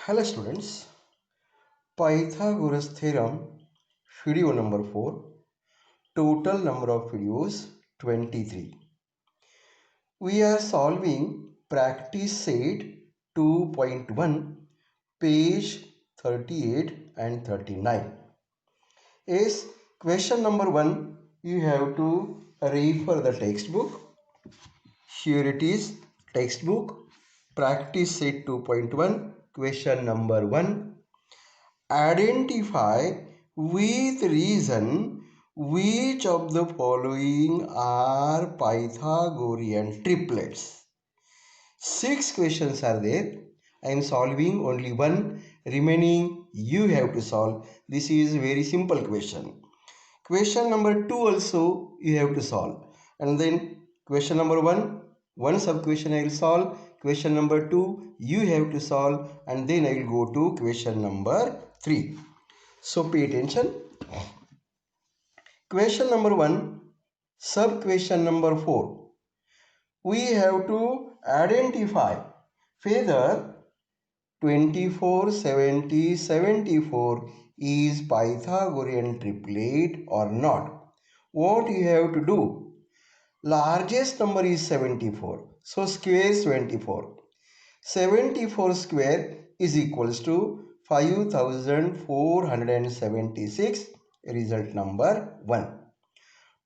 Hello students, Pythagoras theorem video number 4, total number of videos 23. We are solving practice set 2.1 page 38 and 39. Is question number 1, you have to refer the textbook. Here it is, textbook practice set 2.1 question number 1. Identify with reason which of the following are Pythagorean triplets. 6 questions are there. I am solving only one. Remaining you have to solve. This is very simple question. Question number 2 also you have to solve. And then question number 1, one sub question I will solve. Question number 2 you have to solve. And then I will go to question number 3. So pay attention. Question number 1, sub question number 4. We have to identify whether 24, 70, 74 is Pythagorean triplet or not. What you have to do? Largest number is 74. So square 74. 74 square is equals to 5476. Result number 1.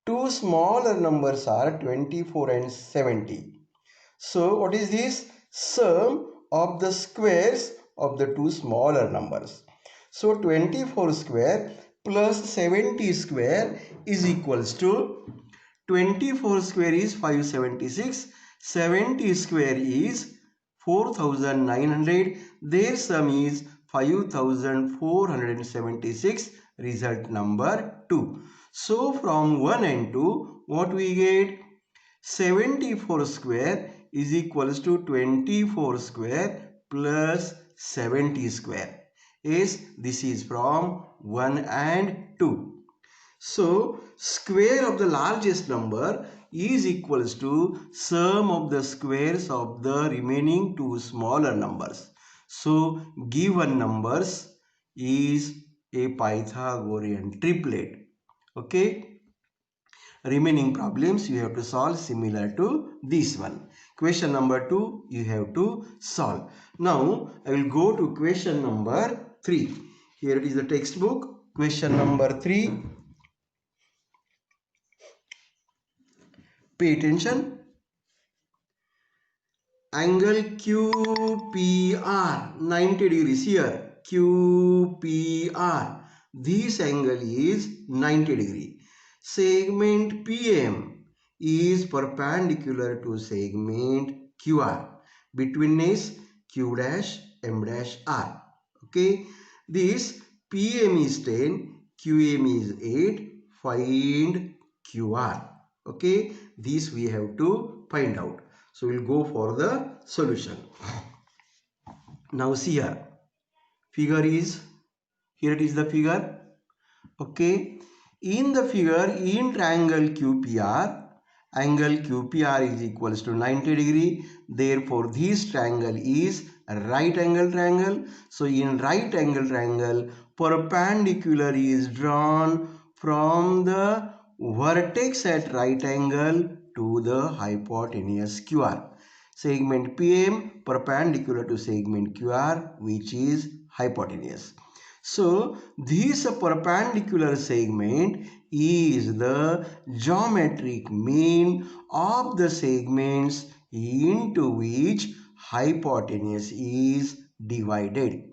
Two smaller numbers are 24 and 70. So what is this? Sum of the squares of the two smaller numbers. So 24 square plus 70 square is equals to 24 square is 576, 70 square is 4900, their sum is 5476, result number 2. So from 1 and 2, what we get? 74 square is equals to 24 square plus 70 square. Yes, this is from 1 and 2. So, square of the largest number is equals to sum of the squares of the remaining two smaller numbers. So, given numbers is a Pythagorean triplet. Okay. Remaining problems you have to solve similar to this one. Question number 2 you have to solve. Now, I will go to question number 3. Here it is the textbook. Question number 3. Pay attention. Angle QPR 90 degrees here. QPR. This angle is 90 degree. Segment PM is perpendicular to segment QR. Between is Q dash M dash R. Okay. This PM is 10. QM is 8. Find QR. Okay, this we have to find out. So we'll go for the solution. Now see here, figure is, here it is the figure. Okay, in the figure, in triangle QPR, angle QPR is equals to 90 degree. Therefore, this triangle is a right angle triangle. So in right angle triangle, perpendicular is drawn from the vertex at right angle to the hypotenuse QR. Segment PM perpendicular to segment QR, which is hypotenuse. So this perpendicular segment is the geometric mean of the segments into which hypotenuse is divided.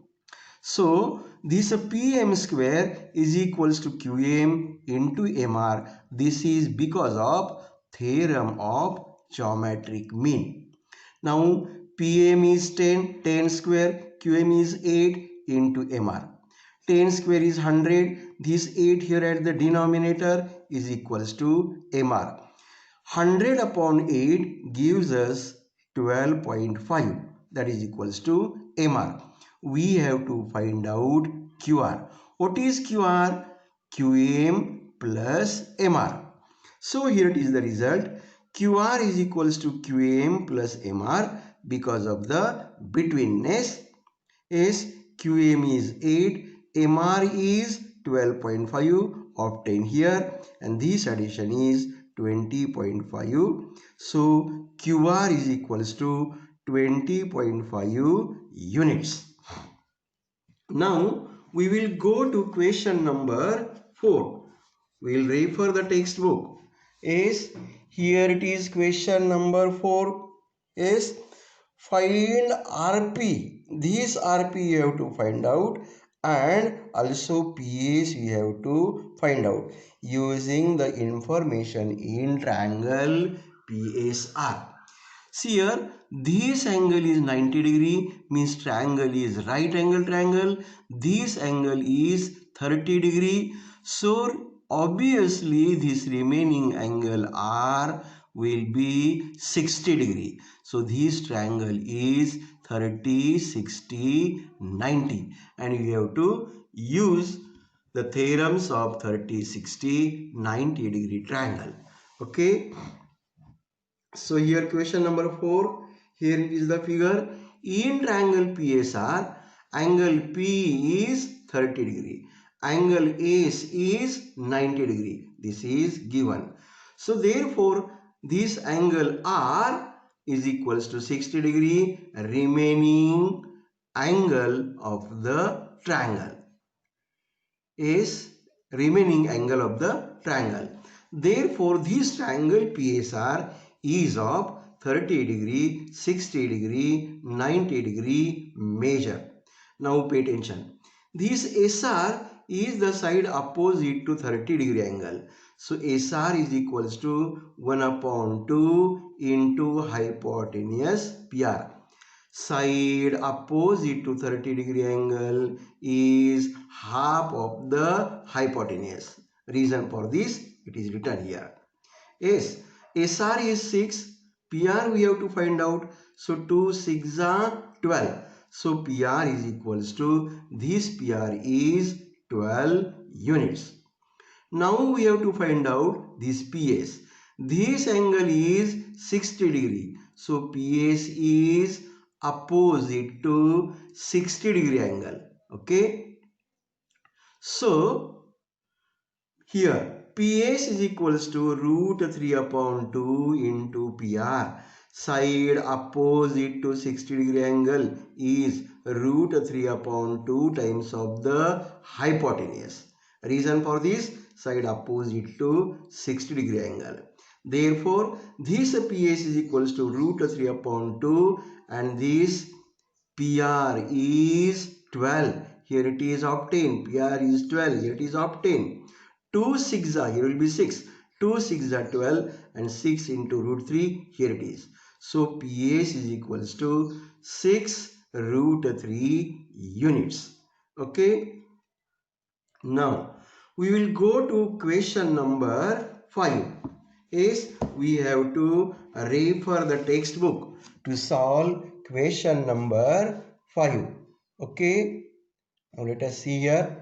So this PM square is equals to QM into MR. This is because of theorem of geometric mean. Now PM is 10, 10 square, QM is 8 into MR. 10 square is 100. This 8 here at the denominator is equals to MR. 100 upon 8 gives us 12.5. That is equals to MR. We have to find out QR. What is QR? QM plus MR. So here it is the result. QR is equals to QM plus MR because of the betweenness. Yes, QM is 8, MR is 12.5 obtained here, and this addition is 20.5. So QR is equals to 20.5 units. Now we will go to question number 4. We will refer the textbook. Is here it is question number 4. Is find RP. This RP you have to find out, and also PS we have to find out using the information in triangle PSR. See here, this angle is 90 degree, means triangle is right angle triangle. This angle is 30 degree. So obviously this remaining angle R will be 60 degree. So this triangle is 30, 60, 90. And you have to use the theorems of 30, 60, 90 degree triangle. Okay. So here question number 4, here it is the figure. In triangle PSR, angle P is 30 degree, angle S is 90 degree. This is given. So therefore this angle R is equals to 60 degree, remaining angle of the triangle is remaining angle of the triangle. Therefore, this triangle PSR is of 30 degree, 60 degree, 90 degree measure. Now pay attention. This SR is the side opposite to 30 degree angle. So SR is equals to 1 upon 2 into hypotenuse PR. Side opposite to 30 degree angle is half of the hypotenuse. Reason for this, it is written here. Yes, SR is 6, PR we have to find out. So 2 6 are 12. So PR is equals to, this PR is 12 units. Now we have to find out this PS. This angle is 60 degree. So PS is opposite to 60 degree angle. Okay. So here PS is equals to root 3 upon 2 into PR. Side opposite to 60 degree angle is root 3 upon 2 times of the hypotenuse. Reason for this, side opposite to 60 degree angle. Therefore, this PS is equals to root 3 upon 2, and this PR is 12. Here it is obtained. PR is 12. Here it is obtained. 2 6 are, here will be 6. 2 6 are 12, and 6 into root 3. Here it is. So PS is equals to 6 root 3 units. Okay. Now we will go to question number 5. Is we have to refer the textbook to solve question number 5. Okay. Now let us see here.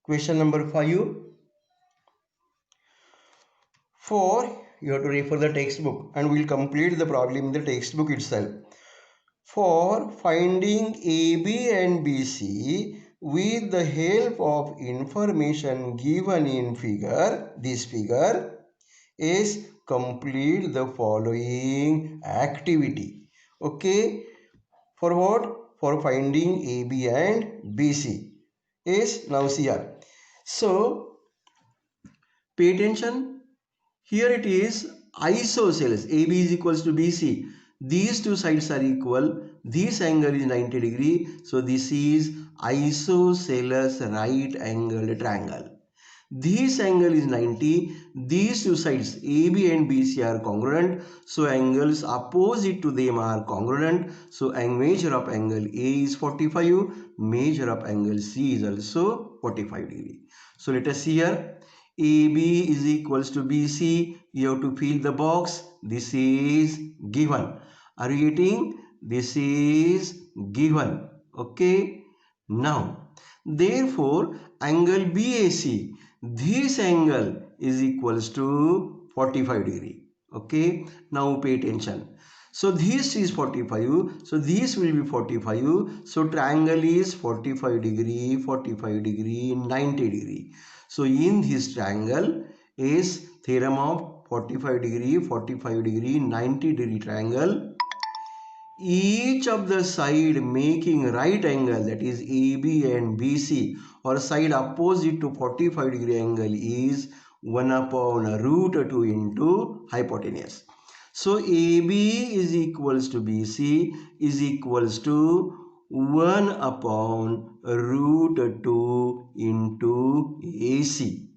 Question number 5. 4. You have to refer the textbook, and we will complete the problem in the textbook itself. For finding AB and BC with the help of information given in figure, this figure, is complete the following activity. Okay. For what? For finding AB and BC. Is now see here. So pay attention. Here it is isosceles. AB is equals to BC. These two sides are equal. This angle is 90 degree. So this is isosceles right angled triangle. This angle is 90. These two sides AB and BC are congruent. So angles opposite to them are congruent. So measure of angle A is 45. Measure of angle C is also 45 degree. So let us see here. AB is equals to BC. You have to fill the box. This is given. Are you getting? This is given. Okay. Now, therefore, angle BAC. This angle is equals to 45 degree. Okay, now pay attention. So this is 45, so this will be 45. So triangle is 45 degree, 45 degree, 90 degree. So in this triangle is theorem of 45 degree, 45 degree, 90 degree triangle. Each of the side making right angle, that is AB and BC, or side opposite to 45 degree angle, is 1 upon root 2 into hypotenuse. So AB is equals to BC is equals to 1 upon root 2 into AC.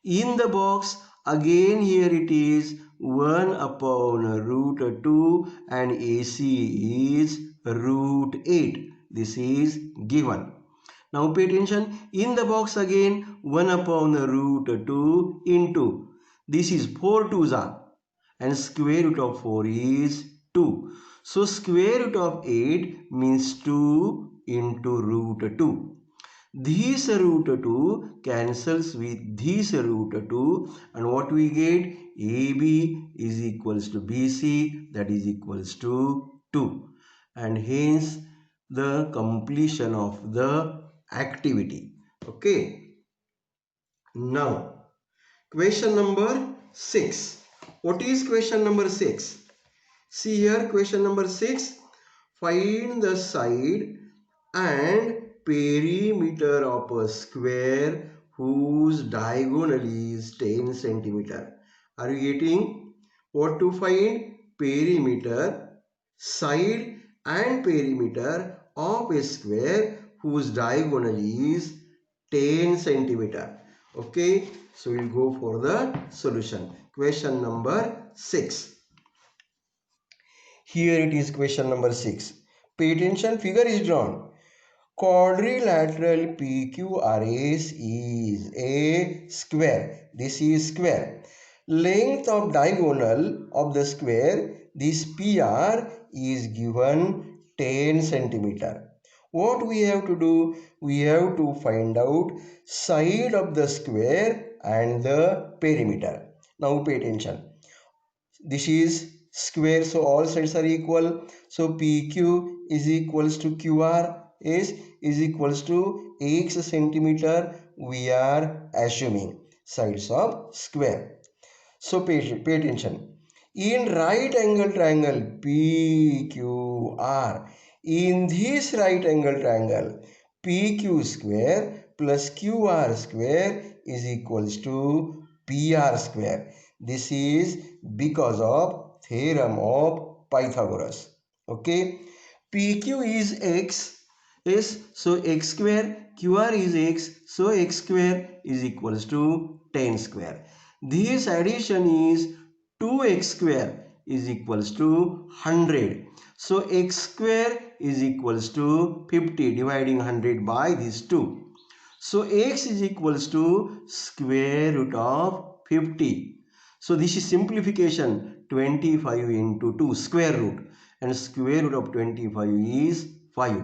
In the box, again here it is 1 upon root 2 and AC is root 8. This is given. Now pay attention. In the box again 1 upon root 2 into, this is 4 2s are, and square root of 4 is 2. So square root of 8 means 2 into root 2. This root 2 cancels with this root 2, and what we get? AB is equals to BC, that is equals to 2, and hence the completion of the activity. Okay, now question number 6. What is question number 6? See here, question number 6. Find the side and perimeter of a square whose diagonal is 10 centimeter. Are you getting? What to find? Perimeter, side and perimeter of a square whose diagonal is 10 centimeter. Okay, so we'll go for the solution. Question number 6. Here it is, question number 6. Pay attention, figure is drawn. Quadrilateral PQRS is a square. This is square. Length of diagonal of the square, this PR, is given 10 centimeter. What we have to do? We have to find out side of the square and the perimeter. Now pay attention. This is square, so all sides are equal. So PQ is equals to QR is equals to x centimeter. We are assuming sides of square. So pay attention. In right angle triangle PQR, in this right angle triangle, PQ square plus QR square is equals to PR square. This is because of theorem of Pythagoras. Okay, PQ is x, yes, so x square, QR is x, so x square is equals to 10 square. This addition is 2x square is equals to 100. So x square is equals to 50, dividing 100 by these 2. So x is equals to square root of 50. So this is simplification, 25 into 2 square root, and square root of 25 is 5.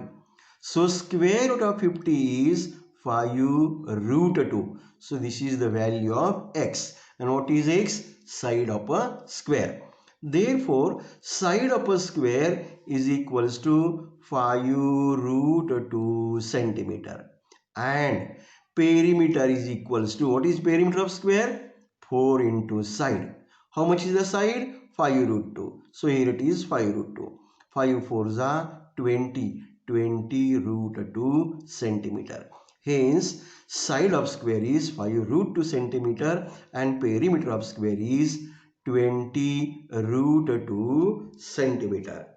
So square root of 50 is 5 root 2. So this is the value of x. And what is x? Side of a square. Therefore, side of a square is equals to 5 root 2 centimeter. And perimeter is equals to, what is perimeter of square? 4 into side. How much is the side? 5 root 2. So here it is 5 root 2. 5 4s are 20. 20 root 2 centimeter. Hence, side of square is 5 root 2 centimeter and perimeter of square is 20 root 2 centimeter.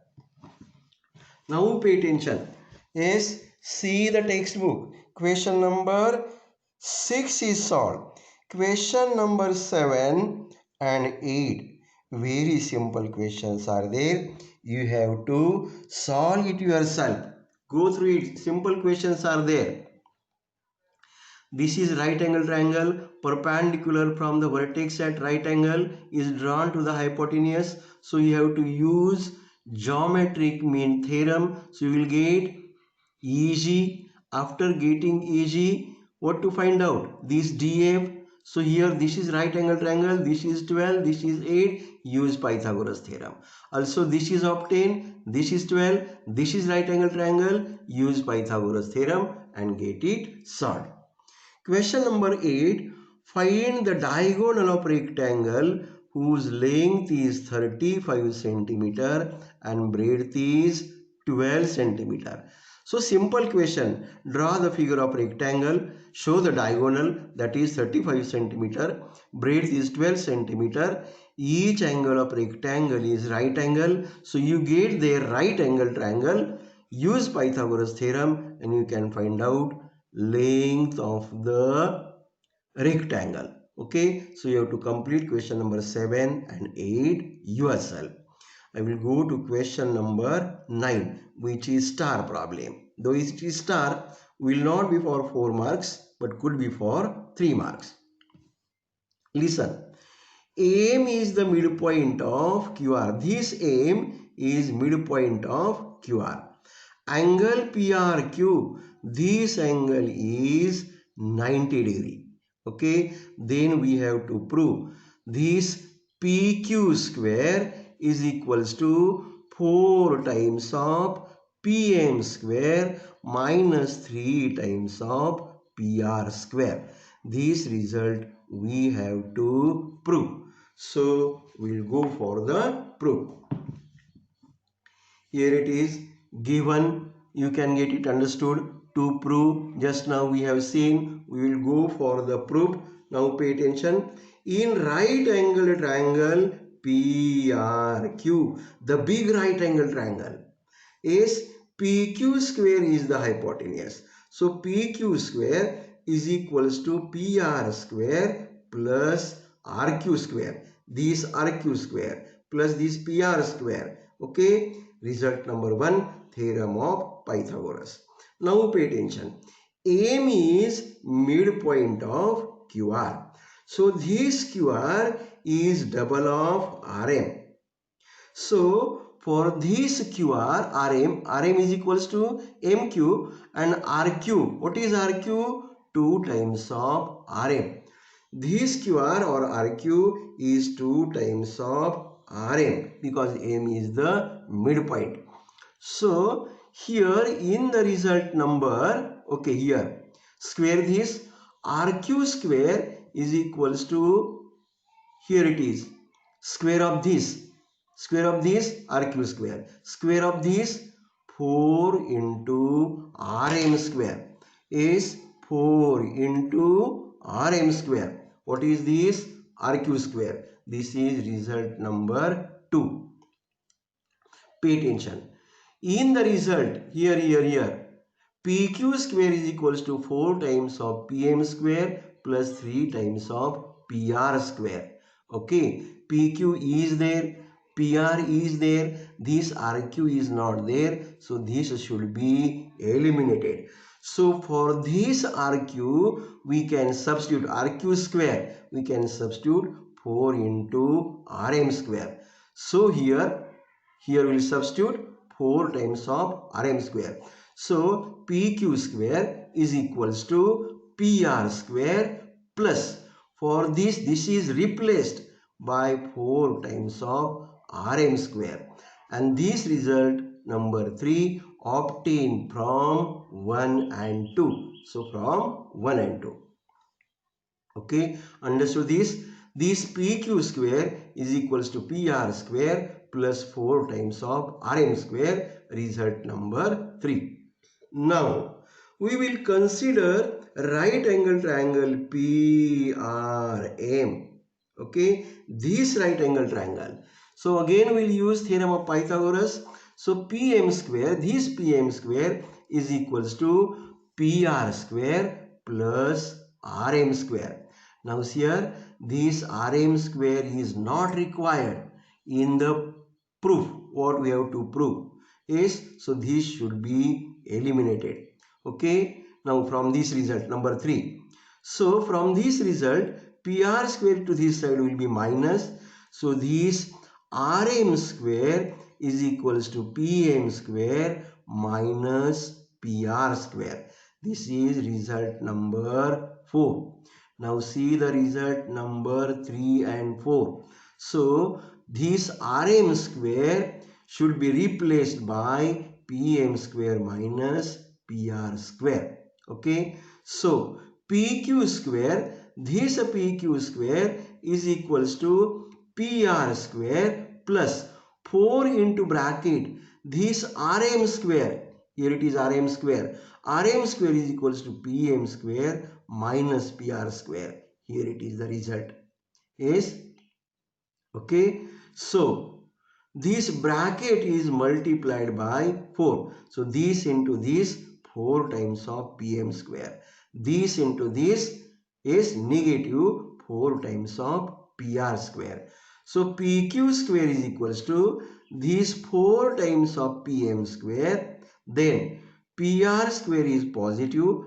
Now pay attention. Yes, see the textbook. Question number 6 is solved. Question number 7 and 8. Very simple questions are there. You have to solve it yourself. Go through it. Simple questions are there. This is right angle triangle. Perpendicular from the vertex at right angle is drawn to the hypotenuse. So you have to use geometric mean theorem. So you will get EG. After getting EG, what to find out? This DF. So here this is right angle triangle, this is 12, this is 8, use Pythagoras theorem. Also this is obtained, this is 12, this is right angle triangle, use Pythagoras theorem and get it solved. Question number 8. Find the diagonal of rectangle whose length is 35 centimeter and breadth is 12 centimeter. So simple question. Draw the figure of rectangle. Show the diagonal, that is 35 centimeter. Breadth is 12 centimeter. Each angle of rectangle is right angle. So you get their right angle triangle. Use Pythagoras theorem and you can find out length of the rectangle. Okay, so you have to complete question number 7 and 8 yourself. I will go to question number 9, which is star problem. Though it is star, will not be for 4 marks but could be for 3 marks. Listen, AM is the midpoint of QR. This AM is midpoint of QR. Angle PRQ, this angle is 90 degree. Okay, then we have to prove this PQ square is equals to 4 times of PM square minus 3 times of PR square. This result we have to prove. So we'll go for the proof. Here it is given, you can get it understood. To prove, just now we have seen, we will go for the proof. Now pay attention. In right angle triangle PRQ, the big right angle triangle, is PQ square is the hypotenuse. So PQ square is equals to PR square plus RQ square. This RQ square plus this PR square. Okay. Result number 1, theorem of Pythagoras. Now pay attention. AM is midpoint of QR. So this QR is double of RM. So for this QR, RM is equals to MQ and RQ. What is RQ? 2 times of RM. This QR or RQ is 2 times of RM because M is the midpoint. So here in the result number, okay, here square this, RQ square is equals to, here it is, square of this RQ square, square of this 4 into RM square is 4 into RM square. What is this? RQ square. This is result number 2. Pay attention. In the result, here, PQ square is equals to 4 times of PM square plus 3 times of PR square. Okay, PQ is there, PR is there, this RQ is not there, so this should be eliminated. So for this RQ, we can substitute RQ square, we can substitute 4 into RM square. So here we'll substitute 4 times of RM square. So PQ square is equals to PR square plus, for this is replaced by 4 times of RM square, and this result number 3 obtained from 1 and 2. So from 1 and 2. Okay, understood this? This PQ square is equals to PR square plus 4 times of RM square, result number 3. Now, we will consider right angle triangle PRM. Okay, this right angle triangle. So again we'll use theorem of Pythagoras. So PM square, this PM square is equals to PR square plus RM square. Now here this RM square is not required in the proof. What we have to prove is, so this should be eliminated. Okay, now from this result number 3, so from this result PR square to this side will be minus, so this RM square is equals to PM square minus PR square. This is result number 4. Now see the result number 3 and 4. So this Rm square should be replaced by Pm square minus Pr square. Okay. So PQ square, this PQ square is equals to PR square plus 4 into bracket this Rm square. Here it is Rm square. Rm square is equals to Pm square minus Pr square. Here it is the result. Yes. Okay. So this bracket is multiplied by 4. So this into this 4 times of Pm square. This into this is negative 4 times of Pr square. So PQ square is equals to this 4 times of Pm square. Then Pr square is positive.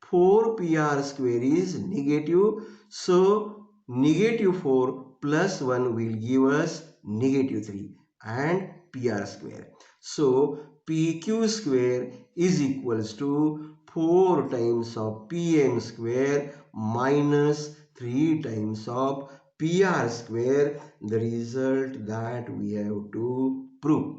4 Pr square is negative. So negative 4 plus 1 will give us negative 3 and Pr square. So PQ square is equals to 4 times of Pm square minus 3 times of Pr square, the result that we have to prove.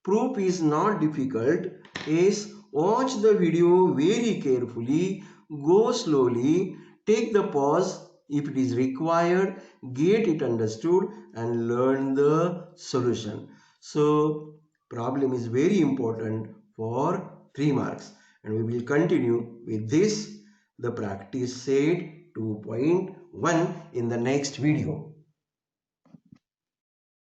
Proof is not difficult. Is watch the video very carefully, go slowly, take the pause if it is required, get it understood and learn the solution. So problem is very important for 3 marks and we will continue with this, the practice set 2.1 in the next video.